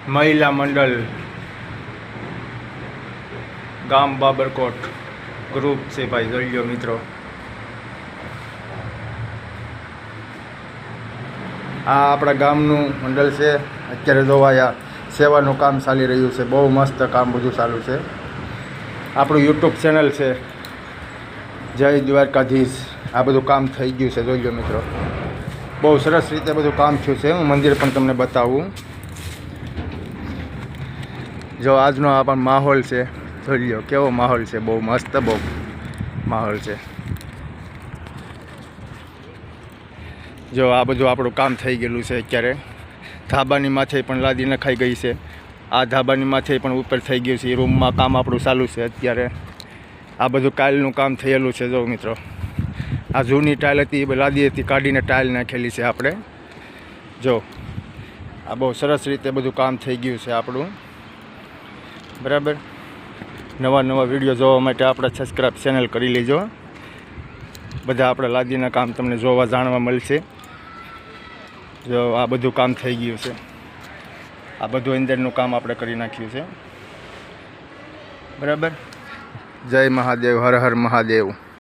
મહિલા મંડળ ગામ બાબરકોટ ગ્રુપ છે ભાઈ, જોઈ લો મિત્રો. આ આપણા ગામનું મંડળ છે. અત્યારે જોવાયા સેવાનું કામ ચાલી રહ્યું છે. બહુ મસ્ત કામ બધું ચાલુ છે. આપણું યુટ્યુબ ચેનલ છે જય દ્વારકાધીશ. આ બધું કામ થઈ ગયું છે, જોઈ લો મિત્રો. બહુ સરસ રીતે બધું કામ થયું છે. હું મંદિર પણ તમને બતાવું. જો આજનો આ પણ માહોલ છે, જોઈ લો કેવો માહોલ છે. બહુ મસ્ત બહુ માહોલ છે. જો આ બધું આપણું કામ થઈ ગયેલું છે. અત્યારે ધાબાની માથે પણ લાદી નખાઈ ગઈ છે. આ ધાબાની માથે પણ ઉપર થઈ ગયું છે. એ રૂમમાં કામ આપણું ચાલુ છે અત્યારે. આ બધું ટાઇલનું કામ થયેલું છે. જો મિત્રો, આ જૂની ટાઇલ હતી, એ લાદી હતી, કાઢીને ટાઇલ નાખેલી છે આપણે. જો આ બહુ સરસ રીતે બધું કામ થઈ ગયું છે આપણું. બરાબર. નવા નવા વિડીયો જોવા માટે આપણે સબસ્ક્રાઈબ ચેનલ કરી લેજો. બધા આપણે લાદીના કામ તમને જોવા જાણવા મળશે. જો આ બધું કામ થઈ ગયું છે. આ બધું અંદરનું કામ આપણે કરી નાખ્યું છે. બરાબર. જય મહાદેવ, હર હર મહાદેવ.